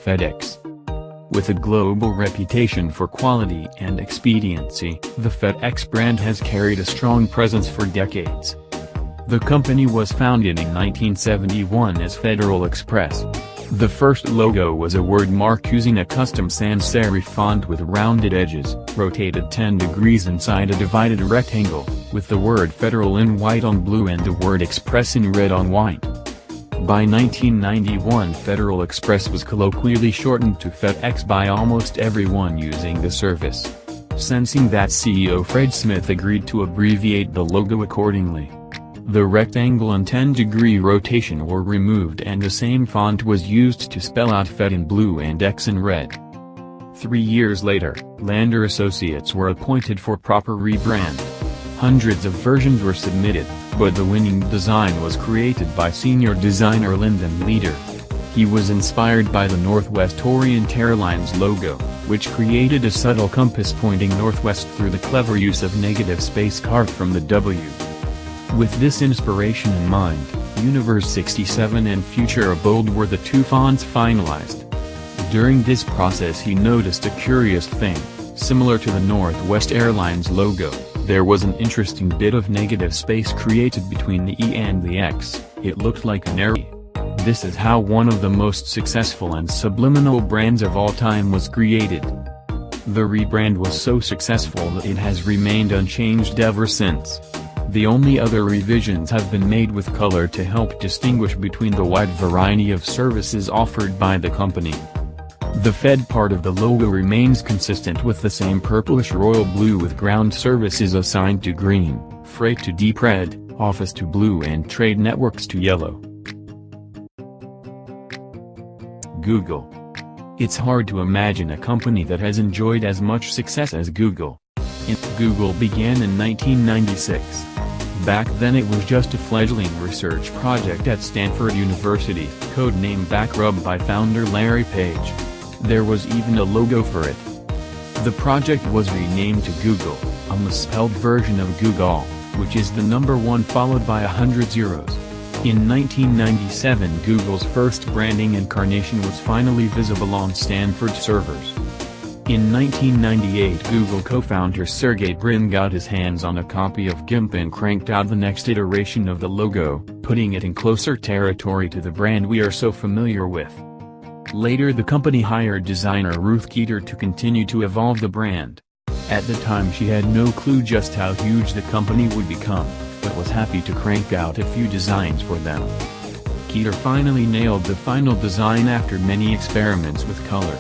FedEx. With a global reputation for quality and expediency, the FedEx brand has carried a strong presence for decades. The company was founded in 1971 as Federal Express. The first logo was a word mark using a custom sans serif font with rounded edges, rotated 10 degrees inside a divided rectangle, with the word Federal in white on blue and the word Express in red on white. By 1991, Federal Express was colloquially shortened to FedEx by almost everyone using the service. Sensing that, CEO Fred Smith agreed to abbreviate the logo accordingly. The rectangle and 10-degree rotation were removed and the same font was used to spell out Fed in blue and X in red. 3 years later, Lander Associates were appointed for proper rebrand. Hundreds of versions were submitted, but the winning design was created by senior designer Lyndon Leader. He was inspired by the Northwest Orient Airlines logo, which created a subtle compass pointing northwest through the clever use of negative space carved from the W. With this inspiration in mind, Universe 67 and Future of Bold were the two fonts finalized. During this process he noticed a curious thing. Similar to the Northwest Airlines logo, there was an interesting bit of negative space created between the E and the X. It looked like an arrow. This is how one of the most successful and subliminal brands of all time was created. The rebrand was so successful that it has remained unchanged ever since. The only other revisions have been made with color to help distinguish between the wide variety of services offered by the company. The Fed part of the logo remains consistent with the same purplish royal blue with ground services assigned to green, freight to deep red, office to blue and trade networks to yellow. Google. It's hard to imagine a company that has enjoyed as much success as Google. Google began in 1996. Back then it was just a fledgling research project at Stanford University, codenamed Backrub by founder Larry Page. There was even a logo for it. The project was renamed to Google, a misspelled version of Google, which is the number 1 followed by 100 zeros. In 1997 Google's first branding incarnation was finally visible on Stanford servers. In 1998 Google co-founder Sergey Brin got his hands on a copy of GIMP and cranked out the next iteration of the logo, putting it in closer territory to the brand we are so familiar with. Later the company hired designer Ruth Keeter to continue to evolve the brand. At the time she had no clue just how huge the company would become, but was happy to crank out a few designs for them. Keeter finally nailed the final design after many experiments with color.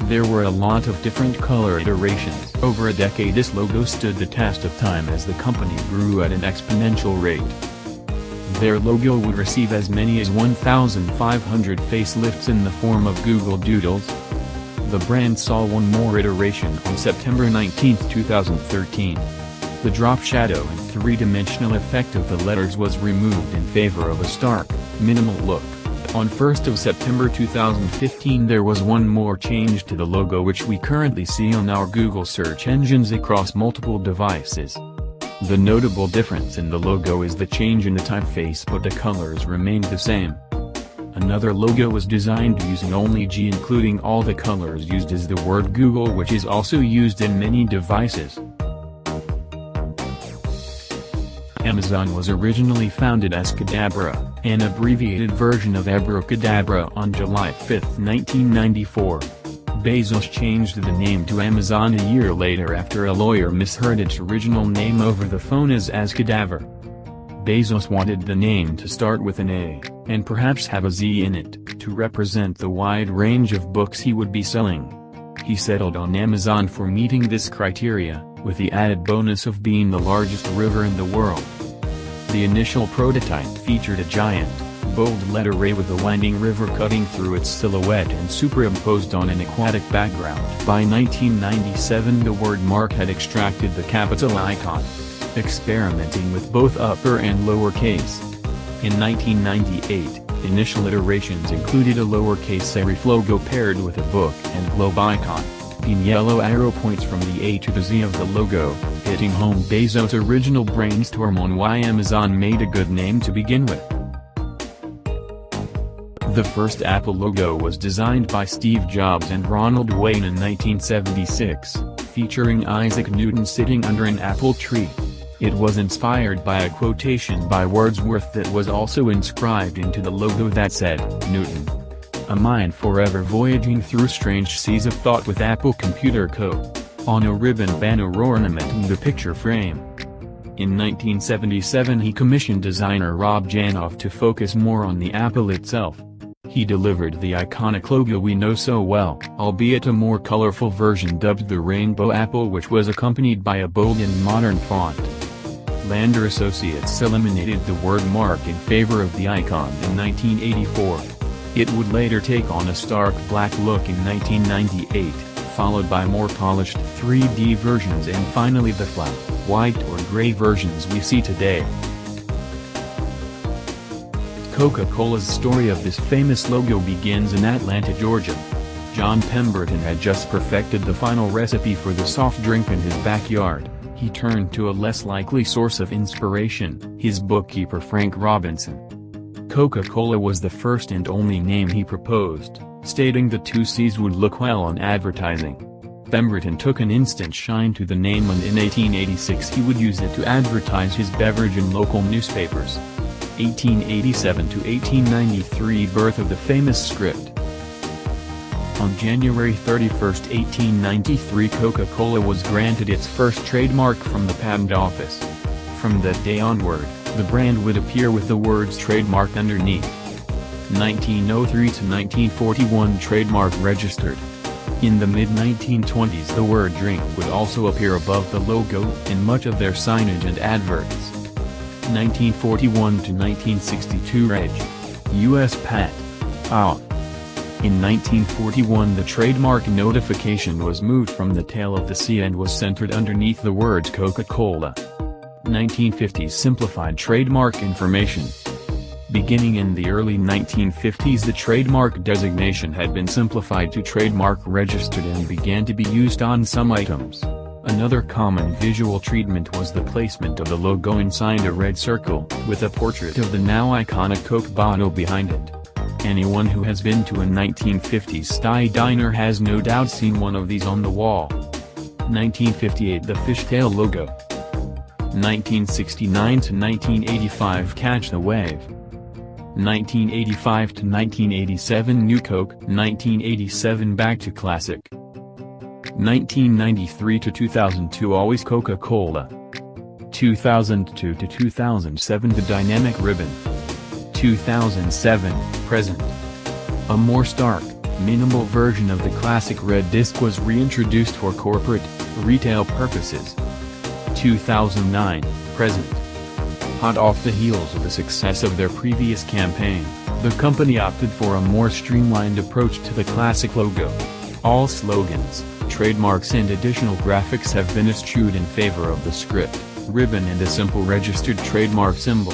There were a lot of different color iterations. Over a decade this logo stood the test of time as the company grew at an exponential rate. Their logo would receive as many as 1,500 facelifts in the form of Google Doodles. The brand saw one more iteration on September 19, 2013. The drop shadow and three-dimensional effect of the letters was removed in favor of a stark, minimal look. On 1st of September 2015 there was one more change to the logo which we currently see on our Google search engines across multiple devices. The notable difference in the logo is the change in the typeface, but the colors remained the same. Another logo was designed using only G, including all the colors used is the word Google, which is also used in many devices. Amazon was originally founded as Cadabra, an abbreviated version of Abracadabra, on July 5, 1994. Bezos changed the name to Amazon a year later after a lawyer misheard its original name over the phone as Cadaver. Bezos wanted the name to start with an A, and perhaps have a Z in it, to represent the wide range of books he would be selling. He settled on Amazon for meeting this criteria, with the added bonus of being the largest river in the world. The initial prototype featured a giant, bold letter A with a winding river cutting through its silhouette and superimposed on an aquatic background. By 1997 the word mark had extracted the capital icon, experimenting with both upper and lower case. In 1998, initial iterations included a lowercase serif logo paired with a book and globe icon. In yellow arrow points from the A to the Z of the logo, hitting home Bezos' original brainstorm on why Amazon made a good name to begin with. The first Apple logo was designed by Steve Jobs and Ronald Wayne in 1976, featuring Isaac Newton sitting under an apple tree. It was inspired by a quotation by Wordsworth that was also inscribed into the logo that said, "Newton. A mind forever voyaging through strange seas of thought with Apple Computer Co." on a ribbon banner ornamenting the picture frame. In 1977 he commissioned designer Rob Janoff to focus more on the Apple itself. He delivered the iconic logo we know so well, albeit a more colorful version dubbed the Rainbow Apple, which was accompanied by a bold and modern font. Lander Associates eliminated the word mark in favor of the icon in 1984. It would later take on a stark black look in 1998, followed by more polished 3D versions and finally the flat, white or gray versions we see today. Coca-Cola's story of this famous logo begins in Atlanta, Georgia. John Pemberton had just perfected the final recipe for the soft drink in his backyard. He turned to a less likely source of inspiration, his bookkeeper Frank Robinson. Coca-Cola was the first and only name he proposed, stating the two C's would look well on advertising. Pemberton took an instant shine to the name, and in 1886 he would use it to advertise his beverage in local newspapers. 1887 to 1893 birth of the famous script. On January 31, 1893 Coca-Cola was granted its first trademark from the Patent Office. From that day onward, the brand would appear with the words trademark underneath. 1903 to 1941 trademark registered. In the mid-1920s the word drink would also appear above the logo in much of their signage and adverts. 1941 to 1962 Reg. U.S. Pat. Off. In 1941 the trademark notification was moved from the tail of the C and was centered underneath the words Coca-Cola. 1950s simplified trademark information. Beginning in the early 1950s the trademark designation had been simplified to trademark registered and began to be used on some items. Another common visual treatment was the placement of the logo inside a red circle, with a portrait of the now iconic Coke bottle behind it. Anyone who has been to a 1950s style diner has no doubt seen one of these on the wall. 1958 the fishtail logo. 1969 to 1985 Catch the Wave. 1985 to 1987 New Coke. 1987 Back to Classic. 1993 to 2002 Always Coca-Cola. 2002 to 2007 The Dynamic Ribbon. 2007, present. A more stark, minimal version of the classic red disc was reintroduced for corporate, retail purposes. 2009, present. Hot off the heels of the success of their previous campaign, the company opted for a more streamlined approach to the classic logo. All slogans, trademarks and additional graphics have been eschewed in favor of the script, ribbon and a simple registered trademark symbol.